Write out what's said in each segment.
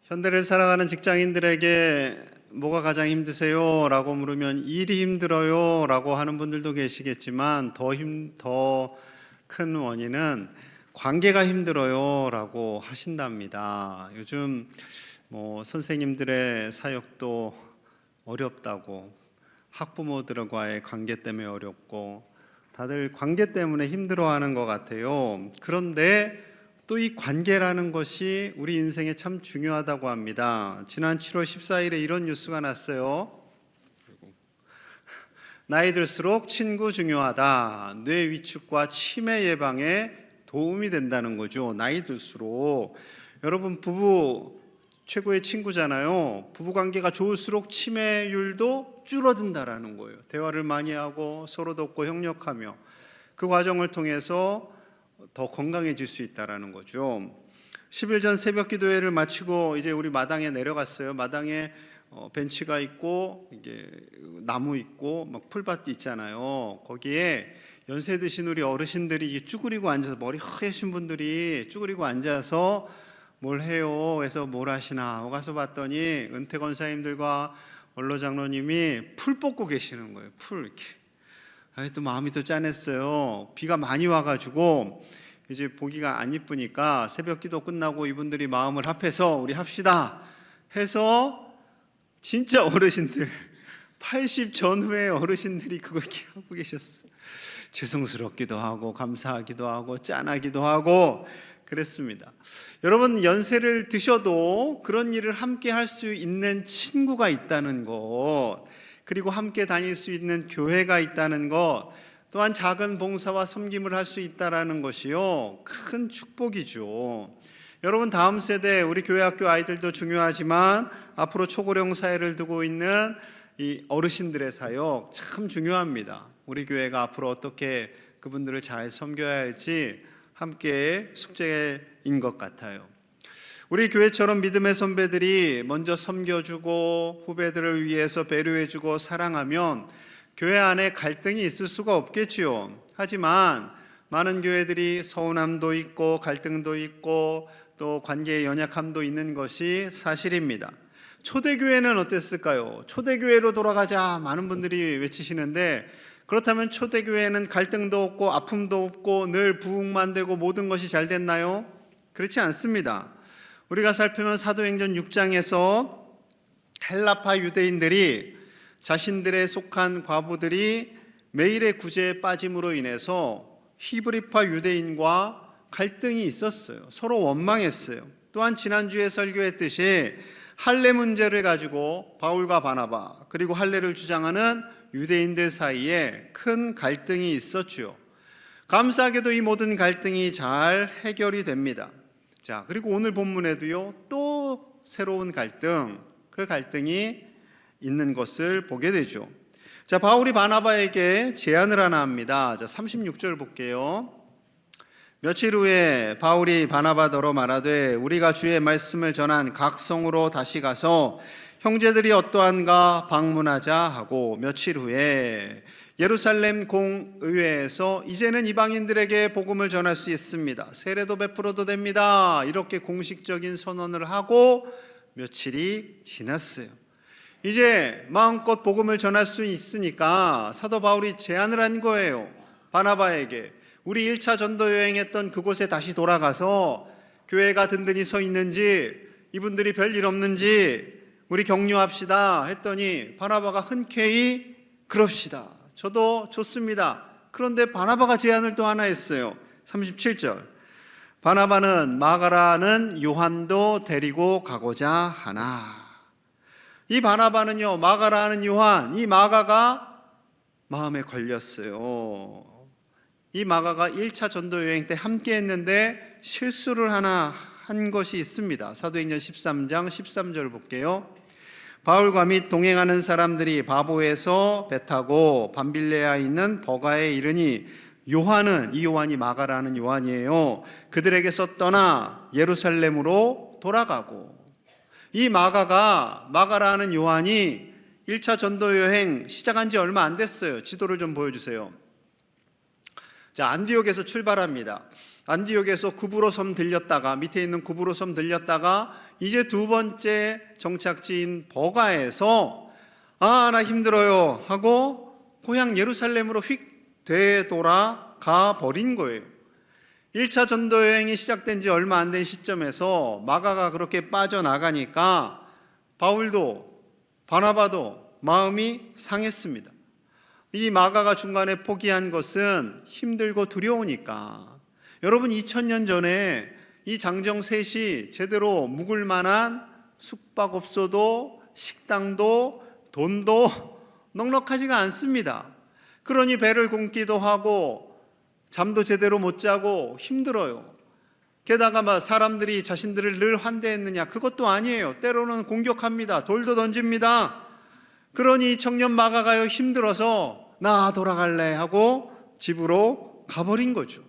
현대를 살아가는 직장인들에게 뭐가 가장 힘드세요? 라고 물으면 일이 힘들어요 라고 하는 분들도 계시겠지만 더 큰 원인은 관계가 힘들어요 라고 하신답니다. 요즘 선생님들의 사역도 어렵다고, 학부모들과의 관계 때문에 어렵고 다들 관계 때문에 힘들어하는 것 같아요. 그런데 또 이 관계라는 것이 우리 인생에 참 중요하다고 합니다. 지난 7월 14일에 이런 뉴스가 났어요. 나이 들수록 친구 중요하다. 뇌 위축과 치매 예방에 도움이 된다는 거죠. 나이 들수록. 여러분, 부부 최고의 친구잖아요. 부부 관계가 좋을수록 치매율도 줄어든다라는 거예요. 대화를 많이 하고 서로 돕고 협력하며 그 과정을 통해서 더 건강해질 수 있다라는 거죠. 10일 전 새벽 기도회를 마치고 이제 우리 마당에 내려갔어요. 마당에 벤치가 있고 이게 나무 있고 막 풀밭도 있잖아요. 거기에 연세 드신 우리 어르신들이 쭈그리고 앉아서, 머리 하얘신 분들이 쭈그리고 앉아서 뭘 해요. 그래서 뭘 하시나 하고 가서 봤더니 은퇴 권사님들과 원로 장로님이 풀 뽑고 계시는 거예요. 풀 이렇게. 또 마음이 또 짠했어요. 비가 많이 와가지고 이제 보기가 안 이쁘니까 새벽 기도 끝나고 이분들이 마음을 합해서 우리 합시다 해서 진짜 어르신들 80 전후의 어르신들이 그거 이렇게 하고 계셨어요. 죄송스럽기도 하고 감사하기도 하고 짠하기도 하고 그랬습니다. 여러분, 연세를 드셔도 그런 일을 함께 할 수 있는 친구가 있다는 것, 그리고 함께 다닐 수 있는 교회가 있다는 것, 또한 작은 봉사와 섬김을 할 수 있다는 것이요, 큰 축복이죠. 여러분, 다음 세대 우리 교회 학교 아이들도 중요하지만 앞으로 초고령 사회를 두고 있는 이 어르신들의 사역 참 중요합니다. 우리 교회가 앞으로 어떻게 그분들을 잘 섬겨야 할지 함께 숙제인 것 같아요. 우리 교회처럼 믿음의 선배들이 먼저 섬겨주고 후배들을 위해서 배려해주고 사랑하면 교회 안에 갈등이 있을 수가 없겠지요. 하지만 많은 교회들이 서운함도 있고 갈등도 있고 또 관계의 연약함도 있는 것이 사실입니다. 초대교회는 어땠을까요? 초대교회로 돌아가자 많은 분들이 외치시는데, 그렇다면 초대교회는 갈등도 없고 아픔도 없고 늘 부흥만 되고 모든 것이 잘 됐나요? 그렇지 않습니다. 우리가 살펴면 사도행전 6장에서 헬라파 유대인들이 자신들에 속한 과부들이 매일의 구제에 빠짐으로 인해서 히브리파 유대인과 갈등이 있었어요. 서로 원망했어요. 또한 지난주에 설교했듯이 할례 문제를 가지고 바울과 바나바, 그리고 할례를 주장하는 유대인들 사이에 큰 갈등이 있었죠. 감사하게도 이 모든 갈등이 잘 해결이 됩니다. 자, 그리고 오늘 본문에도요, 또 새로운 갈등, 그 갈등이 있는 것을 보게 되죠. 자, 바울이 바나바에게 제안을 하나 합니다. 자, 36절 볼게요. 며칠 후에 바울이 바나바더러 말하되 우리가 주의 말씀을 전한 각 성으로 다시 가서 형제들이 어떠한가 방문하자 하고, 며칠 후에 예루살렘 공의회에서 이제는 이방인들에게 복음을 전할 수 있습니다. 세례도 베풀어도 됩니다. 이렇게 공식적인 선언을 하고 며칠이 지났어요. 이제 마음껏 복음을 전할 수 있으니까 사도 바울이 제안을 한 거예요. 바나바에게 우리 1차 전도 여행했던 그곳에 다시 돌아가서 교회가 든든히 서 있는지, 이분들이 별일 없는지 우리 격려합시다 했더니 바나바가 흔쾌히 그럽시다. 저도 좋습니다. 그런데 바나바가 제안을 또 하나 했어요. 37절. 바나바는 마가라는 요한도 데리고 가고자 하나. 이 바나바는요, 마가라는 요한, 이 마가가 마음에 걸렸어요. 이 마가가 1차 전도 여행 때 함께 했는데 실수를 하나 한 것이 있습니다. 사도행전 13장 13절 볼게요. 바울과 및 동행하는 사람들이 바보에서 배 타고 밤빌레아에 있는 버가에 이르니 요한은, 이 요한이 마가라는 요한이에요, 그들에게서 떠나 예루살렘으로 돌아가고. 이 마가라는 요한이 1차 전도 여행 시작한 지 얼마 안 됐어요. 지도를 좀 보여주세요. 자, 안디옥에서 출발합니다. 안디옥에서 구브로 섬 들렸다가, 밑에 있는 구브로 섬 들렸다가 이제 두 번째 정착지인 버가에서 나 힘들어요 하고 고향 예루살렘으로 휙 되돌아가 버린 거예요. 1차 전도 여행이 시작된 지 얼마 안 된 시점에서 마가가 그렇게 빠져나가니까 바울도 바나바도 마음이 상했습니다. 이 마가가 중간에 포기한 것은 힘들고 두려우니까. 여러분, 2000년 전에 이 장정 셋이 제대로 묵을 만한 숙박업소도 식당도 돈도 넉넉하지가 않습니다. 그러니 배를 굶기도 하고 잠도 제대로 못 자고 힘들어요. 게다가 사람들이 자신들을 늘 환대했느냐? 그것도 아니에요. 때로는 공격합니다. 돌도 던집니다. 그러니 청년 마가가요, 힘들어서 나 돌아갈래 하고 집으로 가버린 거죠.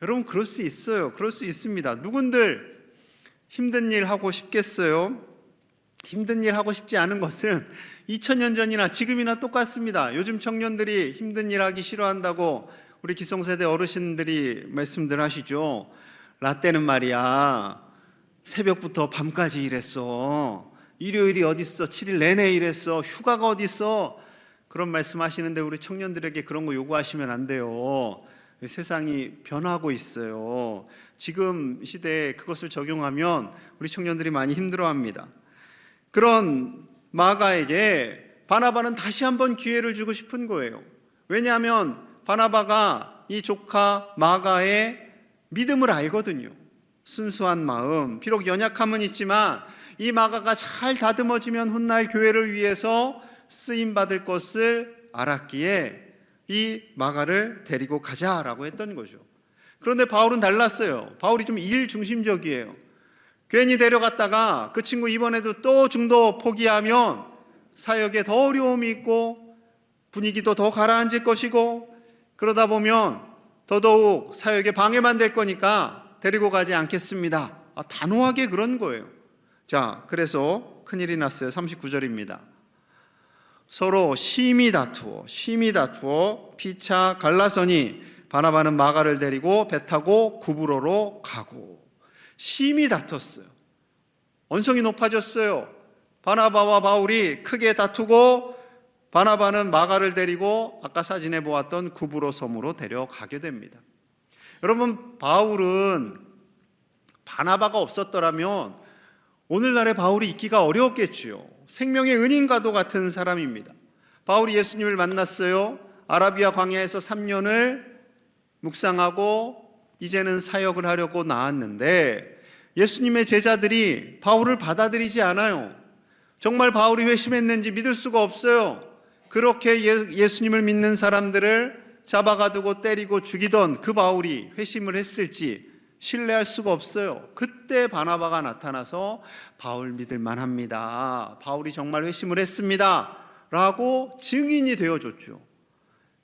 여러분, 그럴 수 있어요. 그럴 수 있습니다. 누군들 힘든 일 하고 싶겠어요? 힘든 일 하고 싶지 않은 것은 2000년 전이나 지금이나 똑같습니다. 요즘 청년들이 힘든 일 하기 싫어한다고 우리 기성세대 어르신들이 말씀들 하시죠. 라떼는 말이야, 새벽부터 밤까지 일했어. 일요일이 어딨어? 7일 내내 일했어. 휴가가 어딨어? 그런 말씀 하시는데 우리 청년들에게 그런 거 요구하시면 안 돼요. 세상이 변하고 있어요. 지금 시대에 그것을 적용하면 우리 청년들이 많이 힘들어합니다. 그런 마가에게 바나바는 다시 한번 기회를 주고 싶은 거예요. 왜냐하면 바나바가 이 조카 마가의 믿음을 알거든요. 순수한 마음, 비록 연약함은 있지만 이 마가가 잘 다듬어지면 훗날 교회를 위해서 쓰임받을 것을 알았기에 이 마가를 데리고 가자라고 했던 거죠. 그런데 바울은 달랐어요. 바울이 좀 일 중심적이에요. 괜히 데려갔다가 그 친구 이번에도 또 중도 포기하면 사역에 더 어려움이 있고 분위기도 더 가라앉을 것이고, 그러다 보면 더더욱 사역에 방해만 될 거니까 데리고 가지 않겠습니다. 단호하게 그런 거예요. 자, 그래서 큰일이 났어요. 39절입니다. 서로 심히 다투어 피차 갈라서니 바나바는 마가를 데리고 배 타고 구브로로 가고. 심히 다퉜어요. 언성이 높아졌어요. 바나바와 바울이 크게 다투고 바나바는 마가를 데리고 아까 사진에 보았던 구브로 섬으로 데려가게 됩니다. 여러분, 바울은 바나바가 없었더라면 오늘날의 바울이 있기가 어려웠겠지요. 생명의 은인과도 같은 사람입니다. 바울이 예수님을 만났어요. 아라비아 광야에서 3년을 묵상하고 이제는 사역을 하려고 나왔는데 예수님의 제자들이 바울을 받아들이지 않아요. 정말 바울이 회심했는지 믿을 수가 없어요. 그렇게 예수님을 믿는 사람들을 잡아가두고 때리고 죽이던 그 바울이 회심을 했을지 신뢰할 수가 없어요. 그때 바나바가 나타나서 바울 믿을 만합니다. 바울이 정말 회심을 했습니다. 라고 증인이 되어줬죠.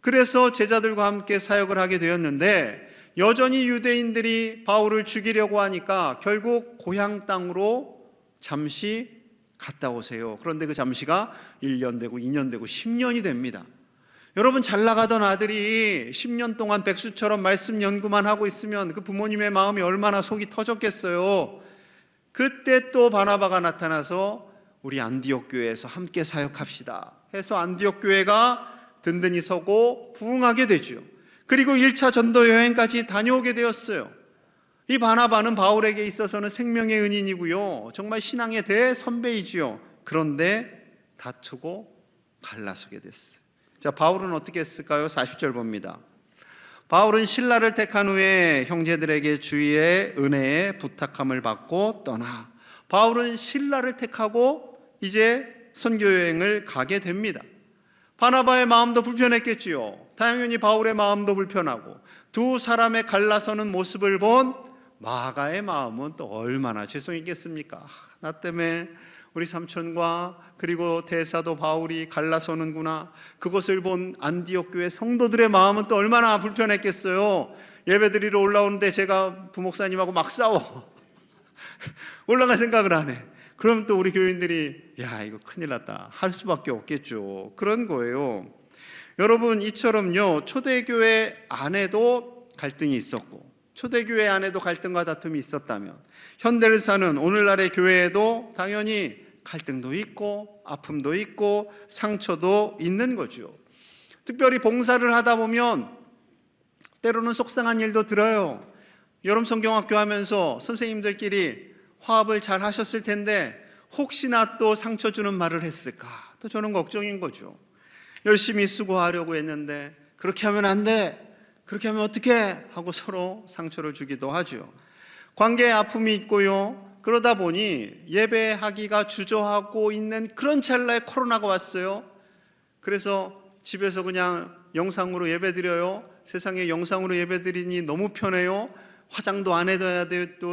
그래서 제자들과 함께 사역을 하게 되었는데 여전히 유대인들이 바울을 죽이려고 하니까 결국 고향 땅으로 잠시 갔다 오세요. 그런데 그 잠시가 1년 되고 2년 되고 10년이 됩니다. 여러분, 잘 나가던 아들이 10년 동안 백수처럼 말씀 연구만 하고 있으면 그 부모님의 마음이 얼마나 속이 터졌겠어요. 그때 또 바나바가 나타나서 우리 안디옥 교회에서 함께 사역합시다 해서 안디옥 교회가 든든히 서고 부흥하게 되죠. 그리고 1차 전도 여행까지 다녀오게 되었어요. 이 바나바는 바울에게 있어서는 생명의 은인이고요, 정말 신앙의 대선배이지요. 그런데 다투고 갈라서게 됐어요. 자, 바울은 어떻게 했을까요? 40절 봅니다. 바울은 신라를 택한 후에 형제들에게 주의의 은혜에 부탁함을 받고 떠나. 바울은 신라를 택하고 이제 선교여행을 가게 됩니다. 바나바의 마음도 불편했겠지요. 당연히 바울의 마음도 불편하고 두 사람의 갈라서는 모습을 본 마가의 마음은 또 얼마나 죄송했겠습니까? 나 때문에 우리 삼촌과 그리고 대사도 바울이 갈라서는구나. 그것을 본 안디옥 교회 성도들의 마음은 또 얼마나 불편했겠어요. 예배드리러 올라오는데 제가 부목사님하고 막 싸워. 올라갈 생각을 안 해. 그럼 또 우리 교인들이 야, 이거 큰일 났다 할 수밖에 없겠죠. 그런 거예요. 여러분, 이처럼요, 초대교회 안에도 갈등이 있었고 초대교회 안에도 갈등과 다툼이 있었다면 현대를 사는 오늘날의 교회에도 당연히 갈등도 있고 아픔도 있고 상처도 있는 거죠. 특별히 봉사를 하다 보면 때로는 속상한 일도 들어요. 여름 성경학교 하면서 선생님들끼리 화합을 잘 하셨을 텐데 혹시나 또 상처 주는 말을 했을까? 또 저는 걱정인 거죠. 열심히 수고하려고 했는데 그렇게 하면 안 돼, 그렇게 하면 어떡해 하고 서로 상처를 주기도 하죠. 관계에 아픔이 있고요. 그러다 보니 예배하기가 주저하고 있는 그런 찰나에 코로나가 왔어요. 그래서 집에서 그냥 영상으로 예배드려요. 세상에 영상으로 예배드리니 너무 편해요. 화장도 안 해도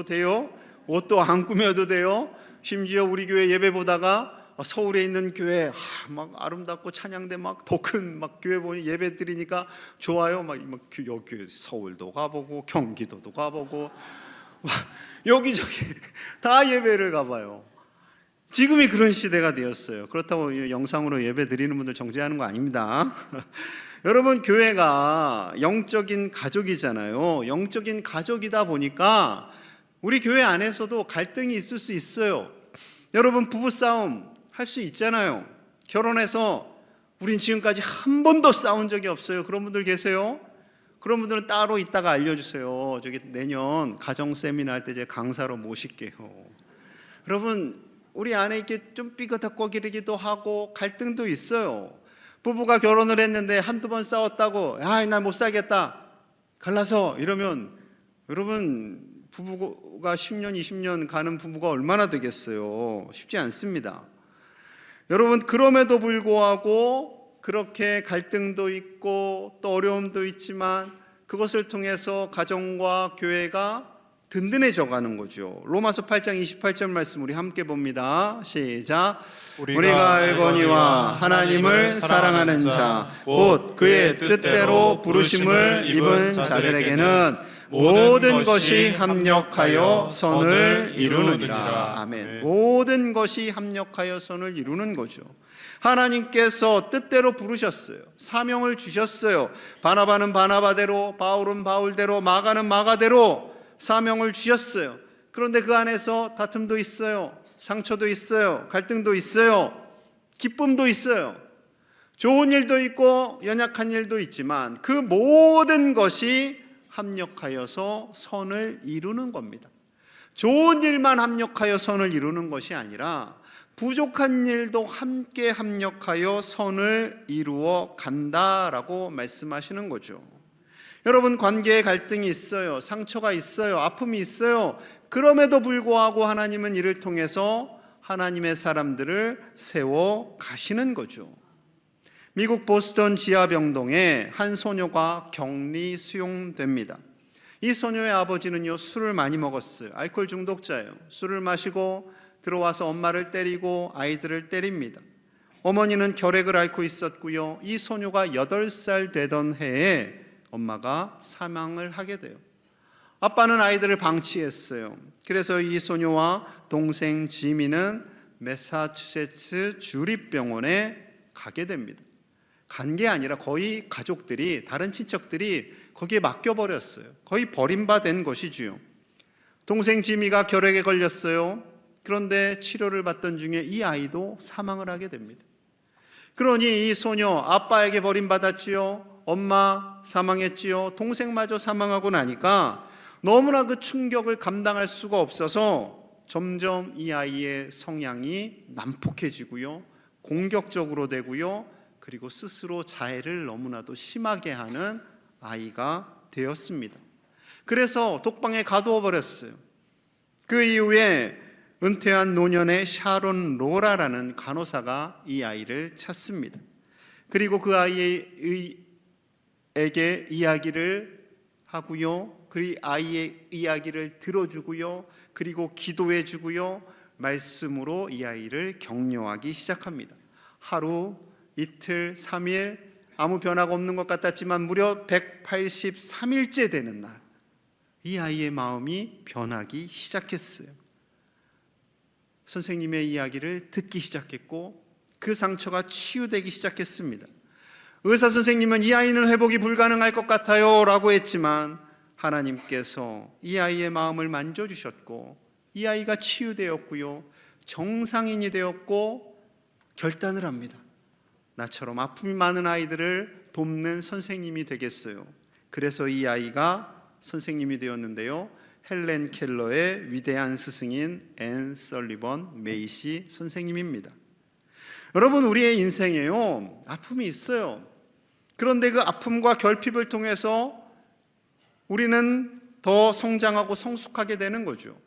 돼요. 옷도 안 꾸며도 돼요. 심지어 우리 교회 예배 보다가 서울에 있는 교회 막 아름답고 찬양대 막 더 큰 막 교회 보니 예배 드리니까 좋아요. 막 여기 서울도 가보고 경기도도 가보고 여기저기 다 예배를 가봐요. 지금이 그런 시대가 되었어요. 그렇다고 영상으로 예배 드리는 분들 정죄하는 거 아닙니다. 여러분, 교회가 영적인 가족이잖아요. 영적인 가족이다 보니까 우리 교회 안에서도 갈등이 있을 수 있어요. 여러분, 부부싸움 할 수 있잖아요. 결혼해서 우린 지금까지 한 번도 싸운 적이 없어요. 그런 분들 계세요? 그런 분들은 따로 이따가 알려주세요. 저기 내년 가정 세미나 할 때 제가 강사로 모실게요. 여러분, 우리 안에 이렇게 좀 삐그덕거리기도 하고 갈등도 있어요. 부부가 결혼을 했는데 한두 번 싸웠다고 나 못 살겠다 갈라서 이러면 여러분, 부부가 10년 20년 가는 부부가 얼마나 되겠어요. 쉽지 않습니다. 여러분, 그럼에도 불구하고 그렇게 갈등도 있고 또 어려움도 있지만 그것을 통해서 가정과 교회가 든든해져 가는 거죠. 로마서 8장 28절 말씀 우리 함께 봅니다. 시작. 우리가 알거니와 하나님을 사랑하는 자 곧 그의 뜻대로 부르심을 입은 자들에게는 모든 것이 합력하여 선을 이루느니라. 아멘. 모든 것이 합력하여 선을 이루는 거죠. 하나님께서 뜻대로 부르셨어요. 사명을 주셨어요. 바나바는 바나바대로, 바울은 바울대로, 마가는 마가대로 사명을 주셨어요. 그런데 그 안에서 다툼도 있어요. 상처도 있어요. 갈등도 있어요. 기쁨도 있어요. 좋은 일도 있고 연약한 일도 있지만 그 모든 것이 합력하여서 선을 이루는 겁니다. 좋은 일만 합력하여 선을 이루는 것이 아니라 부족한 일도 함께 합력하여 선을 이루어 간다라고 말씀하시는 거죠. 여러분, 관계에 갈등이 있어요. 상처가 있어요. 아픔이 있어요. 그럼에도 불구하고 하나님은 이를 통해서 하나님의 사람들을 세워 가시는 거죠. 미국 보스턴 지하병동에 한 소녀가 격리 수용됩니다. 이 소녀의 아버지는요, 술을 많이 먹었어요. 알코올 중독자예요. 술을 마시고 들어와서 엄마를 때리고 아이들을 때립니다. 어머니는 결핵을 앓고 있었고요. 이 소녀가 8살 되던 해에 엄마가 사망을 하게 돼요. 아빠는 아이들을 방치했어요. 그래서 이 소녀와 동생 지미는 매사추세츠 주립병원에 가게 됩니다. 간 게 아니라 거의 가족들이, 다른 친척들이 거기에 맡겨버렸어요. 거의 버림받은 것이지요. 동생 지미가 결핵에 걸렸어요. 그런데 치료를 받던 중에 이 아이도 사망을 하게 됩니다. 그러니 이 소녀 아빠에게 버림받았지요. 엄마 사망했지요. 동생마저 사망하고 나니까 너무나 그 충격을 감당할 수가 없어서 점점 이 아이의 성향이 난폭해지고요. 공격적으로 되고요. 그리고 스스로 자해를 너무나도 심하게 하는 아이가 되었습니다. 그래서 독방에 가두어 버렸어요. 그 이후에 은퇴한 노년의 샤론 로라라는 간호사가 이 아이를 찾습니다. 그리고 그 아이에게 이야기를 하고요. 그 아이의 이야기를 들어주고요. 그리고 기도해 주고요. 말씀으로 이 아이를 격려하기 시작합니다. 하루, 이틀, 3일 아무 변화가 없는 것 같았지만 무려 183일째 되는 날, 이 아이의 마음이 변하기 시작했어요. 선생님의 이야기를 듣기 시작했고 그 상처가 치유되기 시작했습니다. 의사 선생님은 이 아이는 회복이 불가능할 것 같아요 라고 했지만 하나님께서 이 아이의 마음을 만져주셨고 이 아이가 치유되었고요, 정상인이 되었고 결단을 합니다. 나처럼 아픔이 많은 아이들을 돕는 선생님이 되겠어요. 그래서 이 아이가 선생님이 되었는데요, 헬렌 켈러의 위대한 스승인 앤 설리번 메이시 선생님입니다. 여러분, 우리의 인생에요, 아픔이 있어요. 그런데 그 아픔과 결핍을 통해서 우리는 더 성장하고 성숙하게 되는 거죠.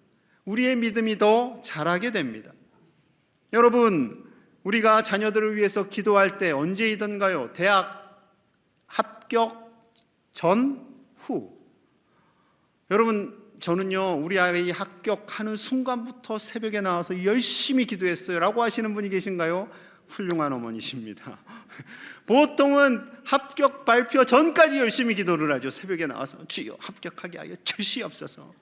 우리의 믿음이 더 자라게 됩니다. 여러분, 우리가 자녀들을 위해서 기도할 때 언제이던가요? 대학 합격 전, 후. 여러분, 저는요, 우리 아이 합격하는 순간부터 새벽에 나와서 열심히 기도했어요 라고 하시는 분이 계신가요? 훌륭한 어머니십니다. 보통은 합격 발표 전까지 열심히 기도를 하죠. 새벽에 나와서 주여 합격하게 하여 주시옵소서.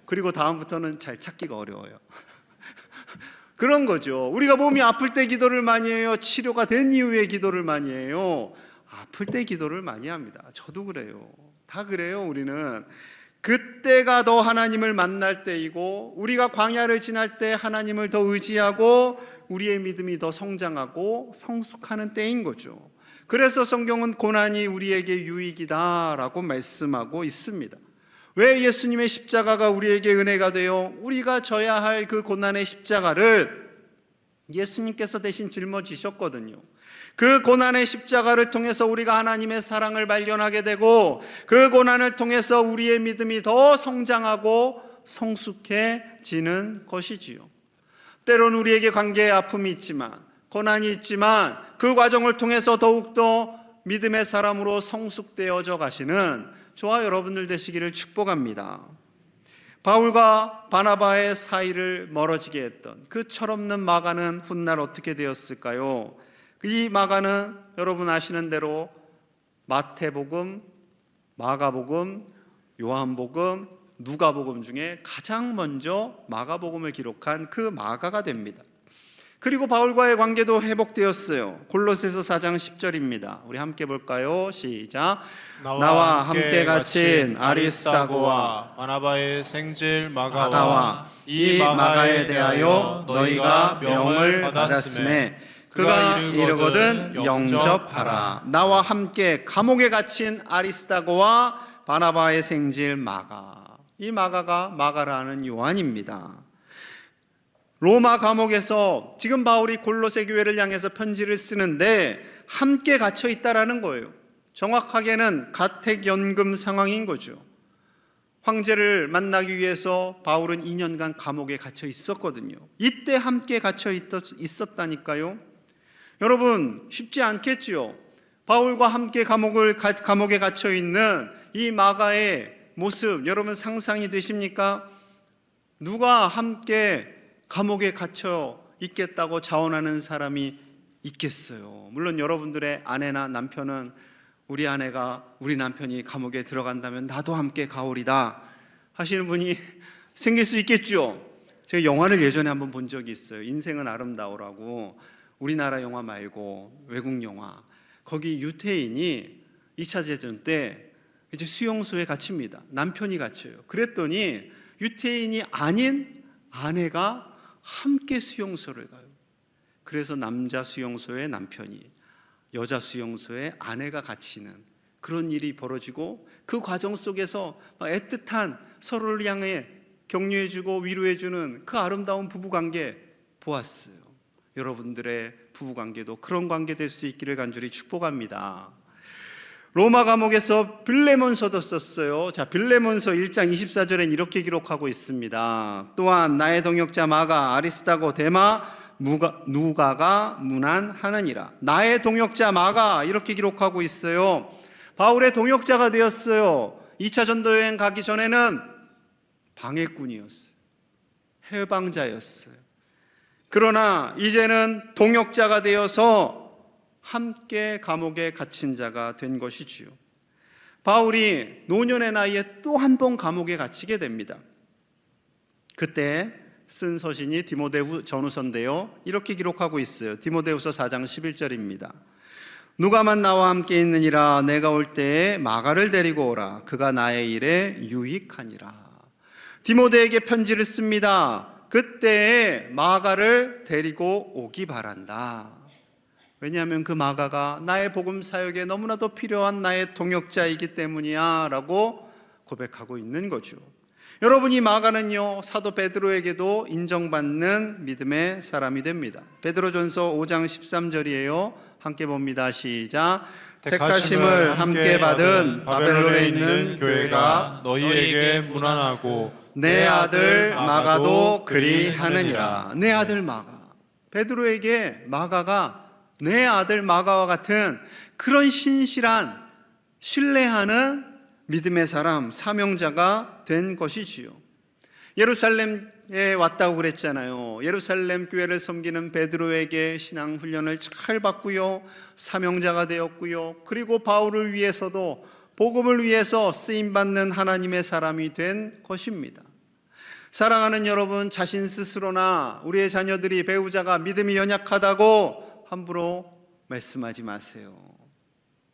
그리고 다음부터는 잘 찾기가 어려워요. 그런 거죠. 우리가 몸이 아플 때 기도를 많이 해요? 치료가 된 이후에 기도를 많이 해요? 아플 때 기도를 많이 합니다. 저도 그래요. 다 그래요. 우리는 그때가 더 하나님을 만날 때이고, 우리가 광야를 지날 때 하나님을 더 의지하고 우리의 믿음이 더 성장하고 성숙하는 때인 거죠. 그래서 성경은 고난이 우리에게 유익이다라고 말씀하고 있습니다. 왜 예수님의 십자가가 우리에게 은혜가 되어 우리가 져야 할 그 고난의 십자가를 예수님께서 대신 짊어지셨거든요. 그 고난의 십자가를 통해서 우리가 하나님의 사랑을 발견하게 되고, 그 고난을 통해서 우리의 믿음이 더 성장하고 성숙해지는 것이지요. 때론 우리에게 관계에 아픔이 있지만, 고난이 있지만 그 과정을 통해서 더욱더 믿음의 사람으로 성숙되어져 가시는 저와 여러분들 되시기를 축복합니다. 바울과 바나바의 사이를 멀어지게 했던 그 철없는 마가는 훗날 어떻게 되었을까요? 이 마가는 여러분 아시는 대로 마태복음, 마가복음, 요한복음, 누가복음 중에 가장 먼저 마가복음을 기록한 그 마가가 됩니다. 그리고 바울과의 관계도 회복되었어요. 골로새서 4장 10절입니다. 우리 함께 볼까요? 시작. 나와 함께 갇힌 아리스다고와 바나바의 생질 마가와 이 마가에 대하여 너희가 명을 받았음에 그가 이르거든 영접하라. 나와 함께 감옥에 갇힌 아리스다고와 바나바의 생질 마가. 이 마가가 마가라는 요한입니다. 로마 감옥에서 지금 바울이 골로새 교회를 향해서 편지를 쓰는데 함께 갇혀 있다라는 거예요. 정확하게는 가택연금 상황인 거죠. 황제를 만나기 위해서 바울은 2년간 감옥에 갇혀 있었거든요. 이때 함께 갇혀 있었다니까요. 여러분, 쉽지 않겠지요. 바울과 함께 감옥에 갇혀 있는 이 마가의 모습, 여러분 상상이 되십니까? 누가 함께 감옥에 갇혀 있겠다고 자원하는 사람이 있겠어요? 물론 여러분들의 아내나 남편은 우리 아내가 우리 남편이 감옥에 들어간다면 나도 함께 가오리다 하시는 분이 생길 수 있겠죠. 제가 영화를 예전에 한번 본 적이 있어요. 인생은 아름다워라고. 우리나라 영화 말고 외국 영화. 거기 유태인이 2차 대전 때 이제 수용소에 갇힙니다. 남편이 갇혀요. 그랬더니 유태인이 아닌 아내가 함께 수용소를 가요. 그래서 남자 수용소에 남편이, 여자 수용소에 아내가 갇히는 그런 일이 벌어지고, 그 과정 속에서 애틋한 서로를 향해 격려해주고 위로해주는 그 아름다운 부부관계 보았어요. 여러분들의 부부관계도 그런 관계 될 수 있기를 간절히 축복합니다. 로마 감옥에서 빌레몬서도 썼어요. 자, 빌레몬서 1장 24절엔 이렇게 기록하고 있습니다. 또한 나의 동역자 마가, 아리스다고, 데마, 누가가 문안하느니라. 나의 동역자 마가, 이렇게 기록하고 있어요. 바울의 동역자가 되었어요. 2차 전도여행 가기 전에는 방해꾼이었어요. 해방자였어요. 그러나 이제는 동역자가 되어서 함께 감옥에 갇힌 자가 된 것이지요. 바울이 노년의 나이에 또 한 번 감옥에 갇히게 됩니다. 그때 쓴 서신이 디모데후 전후서인데요, 이렇게 기록하고 있어요. 디모데후서 4장 11절입니다. 누가만 나와 함께 있느니라. 내가 올 때에 마가를 데리고 오라. 그가 나의 일에 유익하니라. 디모데에게 편지를 씁니다. 그때에 마가를 데리고 오기 바란다. 왜냐하면 그 마가가 나의 복음 사역에 너무나도 필요한 나의 동역자이기 때문이야 라고 고백하고 있는 거죠. 여러분, 이 마가는요, 사도 베드로에게도 인정받는 믿음의 사람이 됩니다. 베드로전서 5장 13절이에요. 함께 봅니다. 시작. 택하심을 함께 받은 바벨론에 있는 교회가 너희에게 문안하고 내 아들 마가도 그리하느니라. 내 아들 마가. 베드로에게 마가가 내 아들 마가와 같은 그런 신실한, 신뢰하는 믿음의 사람, 사명자가 된 것이지요. 예루살렘에 왔다고 그랬잖아요. 예루살렘 교회를 섬기는 베드로에게 신앙 훈련을 잘 받고요, 사명자가 되었고요, 그리고 바울을 위해서도 복음을 위해서 쓰임받는 하나님의 사람이 된 것입니다. 사랑하는 여러분, 자신 스스로나 우리의 자녀들이, 배우자가 믿음이 연약하다고 함부로 말씀하지 마세요.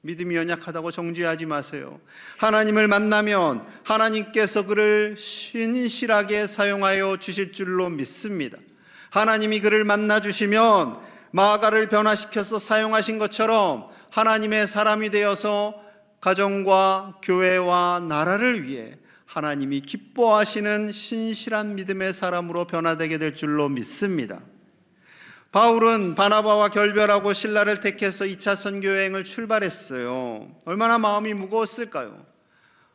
믿음이 연약하다고 정죄하지 마세요. 하나님을 만나면 하나님께서 그를 신실하게 사용하여 주실 줄로 믿습니다. 하나님이 그를 만나주시면 마가를 변화시켜서 사용하신 것처럼 하나님의 사람이 되어서 가정과 교회와 나라를 위해 하나님이 기뻐하시는 신실한 믿음의 사람으로 변화되게 될 줄로 믿습니다. 바울은 바나바와 결별하고 실라를 택해서 2차 선교 여행을 출발했어요. 얼마나 마음이 무거웠을까요?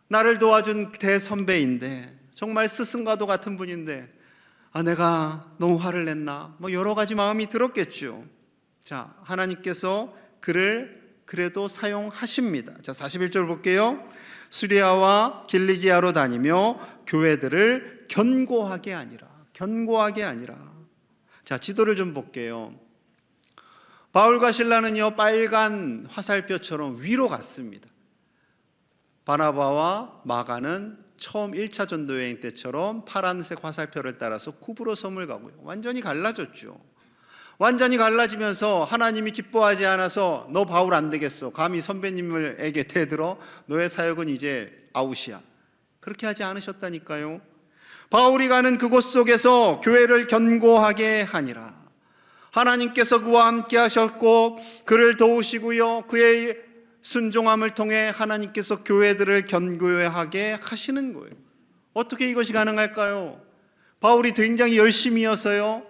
나를 도와준 대선배인데, 정말 스승과도 같은 분인데, 내가 너무 화를 냈나? 여러 가지 마음이 들었겠죠. 자, 하나님께서 그를 그래도 사용하십니다. 자, 41절 볼게요. 수리아와 길리기아로 다니며 교회들을 견고하게 아니라. 자, 지도를 좀 볼게요. 바울과 실라는요, 빨간 화살표처럼 위로 갔습니다. 바나바와 마가는 처음 1차 전도 여행 때처럼 파란색 화살표를 따라서 쿠브로 섬을 가고요. 완전히 갈라졌죠. 완전히 갈라지면서 하나님이 기뻐하지 않아서 너 바울 안 되겠어, 감히 선배님에게 대들어, 너의 사역은 이제 아웃이야, 그렇게 하지 않으셨다니까요. 바울이 가는 그곳 속에서 교회를 견고하게 하니라. 하나님께서 그와 함께 하셨고 그를 도우시고요, 그의 순종함을 통해 하나님께서 교회들을 견고하게 하시는 거예요. 어떻게 이것이 가능할까요? 바울이 굉장히 열심히여서요?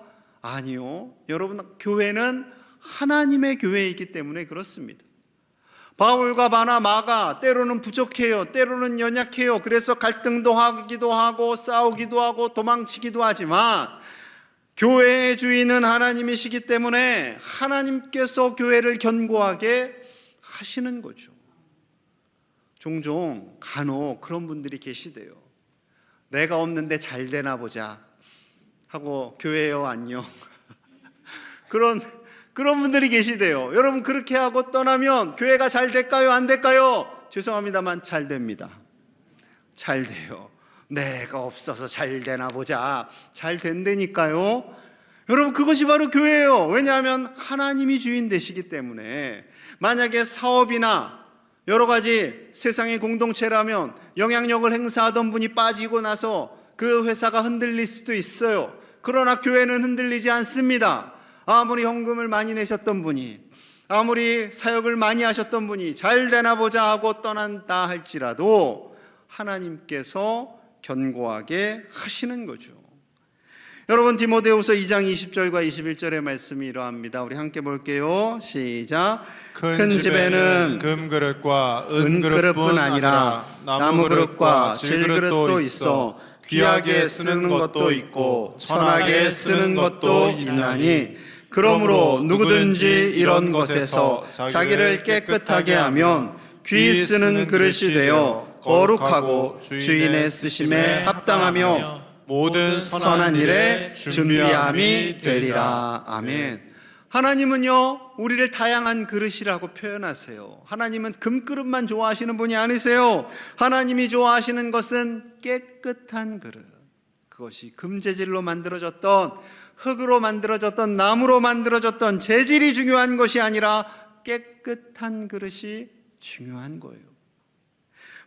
아니요. 여러분, 교회는 하나님의 교회이기 때문에 그렇습니다. 바울과 마가 때로는 부족해요. 때로는 연약해요. 그래서 갈등도 하기도 하고 싸우기도 하고 도망치기도 하지만 교회의 주인은 하나님이시기 때문에 하나님께서 교회를 견고하게 하시는 거죠. 종종 간혹 그런 분들이 계시대요. 내가 없는데 잘 되나 보자 하고 교회요 안녕 그런 분들이 계시대요. 여러분, 그렇게 하고 떠나면 교회가 잘 될까요? 안 될까요? 죄송합니다만 잘 됩니다. 잘 돼요. 내가 없어서 잘 되나 보자. 잘 된다니까요. 여러분, 그것이 바로 교회예요. 왜냐하면 하나님이 주인 되시기 때문에. 만약에 사업이나 여러 가지 세상의 공동체라면 영향력을 행사하던 분이 빠지고 나서 그 회사가 흔들릴 수도 있어요. 그러나 교회는 흔들리지 않습니다. 아무리 헌금을 많이 내셨던 분이, 아무리 사역을 많이 하셨던 분이 잘 되나 보자 하고 떠난다 할지라도 하나님께서 견고하게 하시는 거죠. 여러분, 디모데후서 2장 20절과 21절의 말씀이 이러합니다. 우리 함께 볼게요. 시작. 큰 집에는 금그릇과 은그릇뿐 아니라 나무그릇과 질그릇도 있어 귀하게 쓰는 것도 있고 천하게 쓰는 것도 있나니, 그러므로 누구든지 이런 것에서 자기를 깨끗하게 하면 귀 쓰는 그릇이 되어 거룩하고 주인의 쓰심에 합당하며 모든 선한 일에 준비함이 되리라. 아멘. 하나님은요, 우리를 다양한 그릇이라고 표현하세요. 하나님은 금그릇만 좋아하시는 분이 아니세요. 하나님이 좋아하시는 것은 깨끗한 그릇. 그것이 금재질로 만들어졌던, 흙으로 만들어졌던, 나무로 만들어졌던 재질이 중요한 것이 아니라 깨끗한 그릇이 중요한 거예요.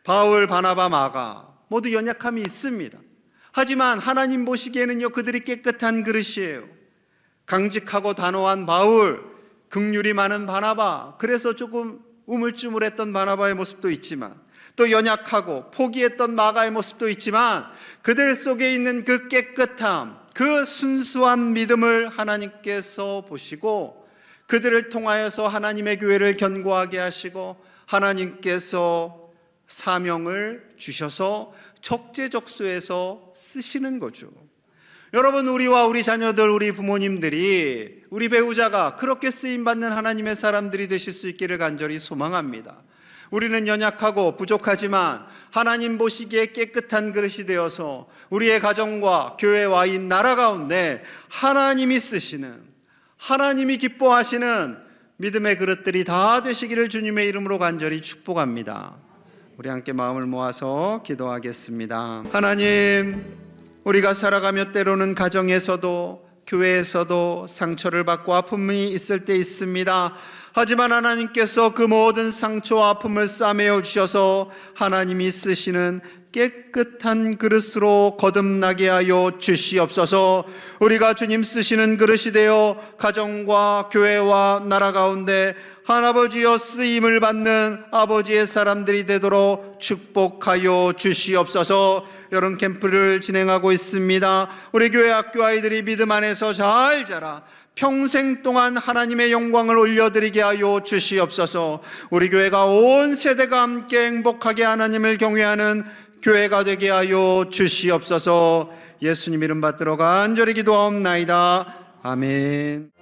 바울, 바나바, 마가 모두 연약함이 있습니다. 하지만 하나님 보시기에는요, 그들이 깨끗한 그릇이에요. 강직하고 단호한 바울, 긍휼이 많은 바나바, 그래서 조금 우물쭈물했던 바나바의 모습도 있지만, 또 연약하고 포기했던 마가의 모습도 있지만, 그들 속에 있는 그 깨끗함, 그 순수한 믿음을 하나님께서 보시고 그들을 통하여서 하나님의 교회를 견고하게 하시고 하나님께서 사명을 주셔서 적재적소에서 쓰시는 거죠. 여러분, 우리와 우리 자녀들, 우리 부모님들이, 우리 배우자가 그렇게 쓰임받는 하나님의 사람들이 되실 수 있기를 간절히 소망합니다. 우리는 연약하고 부족하지만 하나님 보시기에 깨끗한 그릇이 되어서 우리의 가정과 교회와 이 나라 가운데 하나님이 쓰시는, 하나님이 기뻐하시는 믿음의 그릇들이 다 되시기를 주님의 이름으로 간절히 축복합니다. 우리 함께 마음을 모아서 기도하겠습니다. 하나님, 우리가 살아가며 때로는 가정에서도 교회에서도 상처를 받고 아픔이 있을 때 있습니다. 하지만 하나님께서 그 모든 상처와 아픔을 싸매어 주셔서 하나님이 쓰시는 깨끗한 그릇으로 거듭나게 하여 주시옵소서. 우리가 주님 쓰시는 그릇이 되어 가정과 교회와 나라 가운데 하나버지여 쓰임을 받는 아버지의 사람들이 되도록 축복하여 주시옵소서. 여름 캠프를 진행하고 있습니다. 우리 교회 학교 아이들이 믿음 안에서 잘 자라 평생 동안 하나님의 영광을 올려드리게 하여 주시옵소서. 우리 교회가 온 세대가 함께 행복하게 하나님을 경외하는 교회가 되게 하여 주시옵소서. 예수님 이름 받들어 간절히 기도하옵나이다. 아멘.